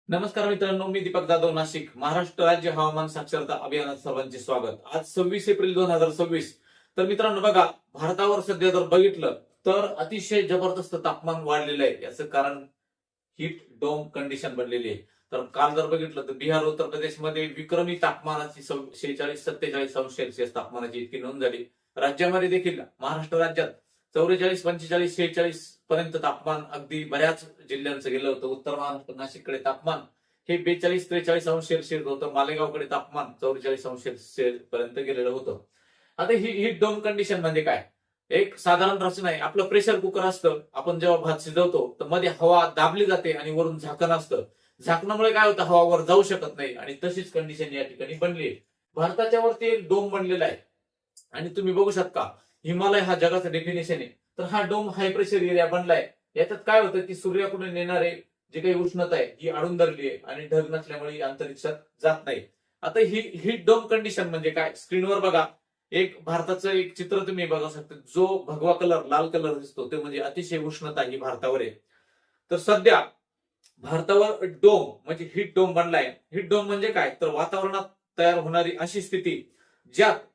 नमस्कार मित्रांनो, मी दीपक जाधव, नाशिक. महाराष्ट्र राज्य हवामान साक्षरता अभियानात सर्वांचे स्वागत. आज 26 एप्रिल 2026. तर मित्रांनो बघा, भारतावर सध्या जर बघितलं तर अतिशय जबरदस्त तापमान वाढलेलं आहे. याचं कारण हीट डोम कंडिशन बनलेली आहे. तर काल जर बघितलं तर बिहार, उत्तर प्रदेशमध्ये विक्रमी तापमानाची 46-47 अंश सेल्सिअस तापमानाची इतकी नोंद झाली. राज्यामध्ये देखील महाराष्ट्र राज्यात 44, 45, 46 पर्यंत तापमान अगदी बऱ्याच जिल्ह्यांचं गेलं होतं. उत्तर महाराष्ट्र, नाशिककडे तापमान हे 42-43 अंश सेल्सिअस होतं. मालेगावकडे तापमान 44 अंश सेल्सिअस पर्यंत गेलेलं होतं. आता ही हीट डोम कंडिशन म्हणजे काय? एक साधारण रचना आहे. आपलं प्रेशर कुकर असतं, आपण जेव्हा भात शिजवतो तर मध्ये हवा दाबली जाते आणि वरून झाकण असतं. झाकणामुळे काय होतं, हवा वर जाऊ शकत नाही आणि तशीच कंडिशन या ठिकाणी बनली आहे. भारताच्या वरती एक डोम बनलेला आहे आणि तुम्ही बघू शकता, हिमालय हा जगाचं डेफिनेशन आहे. तर हा डोम हाय प्रेशर एरिया बनलाय. याच्यात काय होतं की सूर्याकडून येणारे जे काही उष्णता आहे ही अडून धरली आहे आणि ढग नसल्यामुळे ही अंतरिक्षात जात नाही. आता ही हीट डोम कंडिशन म्हणजे काय? स्क्रीनवर बघा, एक भारताचं एक चित्र तुम्ही बघू शकता. जो भगवा कलर, लाल कलर दिसतो ते म्हणजे अतिशय उष्णता ही भारतावर आहे. तर सध्या भारतावर डोम म्हणजे हीट डोम बनलाय. हीट डोम म्हणजे काय? तर वातावरणात तयार होणारी अशी स्थिती ज्यात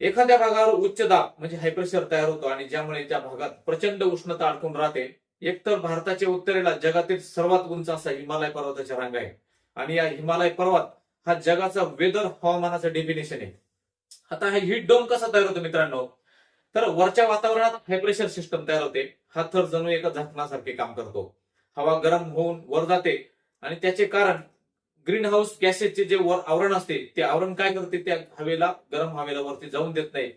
एखाद्या भागावर उच्च दाब म्हणजे हाय प्रेशर तयार होतो आणि ज्यामुळे त्या भागात प्रचंड उष्णता अडकून राहते. एकतर भारताच्या उत्तरेला जगातील सर्वात उंच असा हिमालय पर्वताच्या रांगा आहे आणि या हिमालय पर्वत हा जगाचा वेदर हवामानाचं डेफिनेशन आहे. आता हा हीट डोम कसा तयार होतो मित्रांनो? तर वरच्या वातावरणात हाय प्रेशर सिस्टम तयार होते. हा थर जणू एका झाकणासारखे काम करतो. हवा गरम होऊन वर जाते आणि त्याचे कारण ग्रीन हाऊस गॅसेसचे जे वर आवरण असते ते आवरण काय करते, त्या हवेला, गरम हवेला वरती जाऊन देत नाही.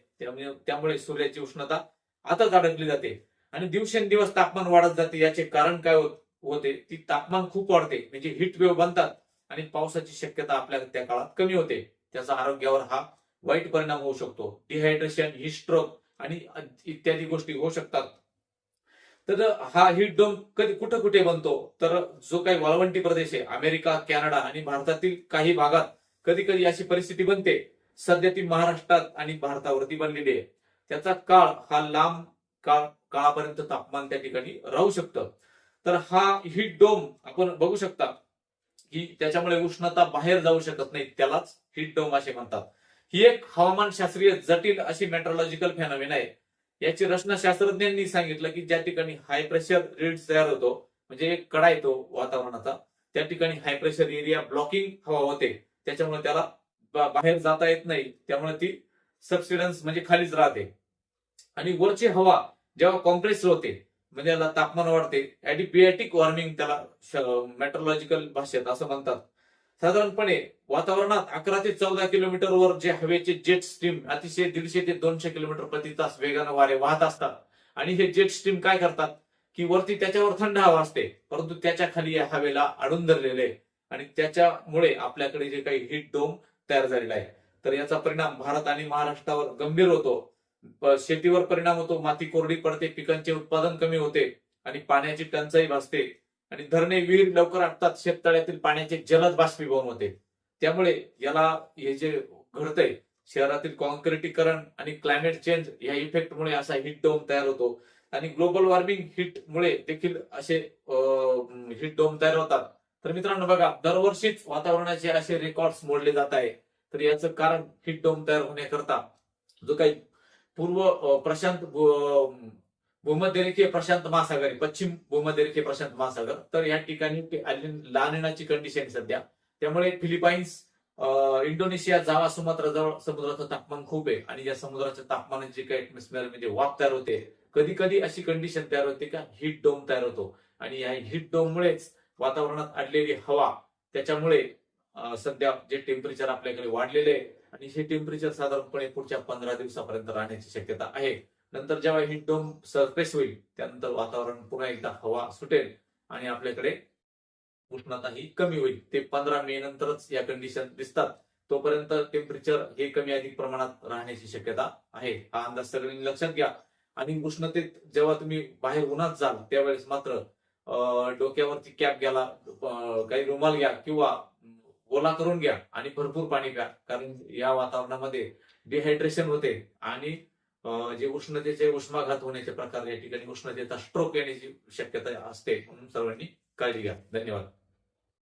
त्यामुळे सूर्याची उष्णता आतच अडकली जाते आणि दिवसेंदिवस तापमान वाढत जाते. याचे कारण काय होते? ती तापमान खूप वाढते म्हणजे हीट वेव्ह बनतात आणि पावसाची शक्यता आपल्या त्या काळात कमी होते. त्याचा आरोग्यावर हा वाईट परिणाम होऊ शकतो. डिहायड्रेशन, हिट स्ट्रोक आणि इत्यादी गोष्टी होऊ शकतात. तर हा हीट डोम कधी कुठे कुठे बनतो? तर जो काही वाळवंटी प्रदेश आहे, अमेरिका, कॅनडा आणि भारतातील काही भागात कधी कधी अशी परिस्थिती बनते. सध्या ती महाराष्ट्रात आणि भारतावरती बनलेली आहे. त्याचा काळ हा लांब काळापर्यंत तापमान त्या ठिकाणी राहू शकतं. तर हा हीट डोम आपण बघू शकता की त्याच्यामुळे उष्णता बाहेर जाऊ शकत नाही. त्यालाच हीट डोम असे म्हणतात. ही एक हवामानशास्त्रीय जटिल अशी मेट्रोलॉजिकल फेनॉमेना आहे. याची रचना शास्त्रज्ञांनी सांगितलं की ज्या ठिकाणी हाय प्रेशर रिड्स तयार होतो म्हणजे एक कडा येतो वातावरणाचा, त्या ठिकाणी हाय प्रेशर एरिया ब्लॉकिंग हवा होते. त्याच्यामुळे त्याला बाहेर जाता येत नाही. त्यामुळे ती सबसिडन्स म्हणजे खालीच राहते आणि वरची हवा जेव्हा कॉम्प्रेस होते म्हणजे याला तापमान वाढते. ऍडिपियाटिक वॉर्मिंग त्याला मेट्रोलॉजिकल भाषेत असं म्हणतात. साधारणपणे वातावरणात 11 ते 14 किलोमीटरवर जे हवेचे जेट स्ट्रीम अतिशय 150 ते 200 किलोमीटर प्रति तास वेगानं वारे वाहत असतात आणि हे जेट स्ट्रीम काय करतात की वरती त्याच्यावर थंड हवा असते, परंतु त्याच्या खाली या हवेला अडून धरलेले आहे आणि त्याच्यामुळे आपल्याकडे जे काही हीट डोम तयार झालेला आहे. तर याचा परिणाम भारत आणि महाराष्ट्रावर गंभीर होतो. शेतीवर परिणाम होतो. माती कोरडी पडते, पिकांचे उत्पादन कमी होते आणि पाण्याची टंचाई भासते आणि धरणे, विहीर लवकर आटतात. शेततळ्यातील पाण्याचे जलद बाष्पीभवन होते. त्यामुळे याला हे जे घडतंय, शहरातील कॉन्क्रिटीकरण आणि क्लायमेट चेंज या इफेक्टमुळे असा हीट डोम तयार होतो आणि ग्लोबल वॉर्मिंग हीटमुळे देखील असे हीट डोम तयार होतात. तर मित्रांनो बघा, दरवर्षीच वातावरणाचे असे रेकॉर्ड्स मोडले जात आहे. तर याचं कारण हीट डोम तयार होण्याकरता जो काही पूर्व प्रशांत भूमध्यरेखीय प्रशांत महासागर आहे, पश्चिम भूमध्यरेखीय प्रशांत महासागर, तर या ठिकाणी लानिनाची कंडिशन आहे सध्या. त्यामुळे फिलिपाईन्स, इंडोनेशिया, जावा, सुमात्रा जवळ समुद्राचं तापमान खूप आहे आणि या समुद्राच्या तापमानात जे काही ऍटमॉस्फिअर म्हणजे वाफ तयार होते, कधी कधी अशी कंडिशन तयार होते का हीट डोम तयार होतो आणि या हीट डोममुळेच वातावरणात अडलेली हवा, त्याच्यामुळे सध्या जे टेम्परेचर आपल्याकडे वाढलेले आहे आणि हे टेम्परेचर साधारणपणे पुढच्या 15 दिवसापर्यंत राहण्याची शक्यता आहे. नंतर जेव्हा हीट डोम सरफेस होईल त्यानंतर वातावरण पुन्हा एकदा हवा सुटेल आणि आपल्याकडे उष्णता ही कमी होईल. ते 15 मे नंतरच या कंडिशन दिसतात. तोपर्यंत टेम्परेचर हे कमी अधिक प्रमाणात राहण्याची शक्यता आहे. हा अंदाज सगळ्यांनी लक्षात घ्या आणि उष्णतेत जेव्हा तुम्ही बाहेर उन्हात जाल त्यावेळेस मात्र डोक्यावरती कॅप घ्याला, काही रुमाल घ्या किंवा ओला करून घ्या आणि भरपूर पाणी प्या, कारण या वातावरणामध्ये डिहायड्रेशन होते आणि जे उष्णतेचे उष्माघात होण्याचे प्रकार, या ठिकाणी उष्णतेचा स्ट्रोक येण्याची शक्यता असते. म्हणून सर्वांनी काळजी घ्या. धन्यवाद.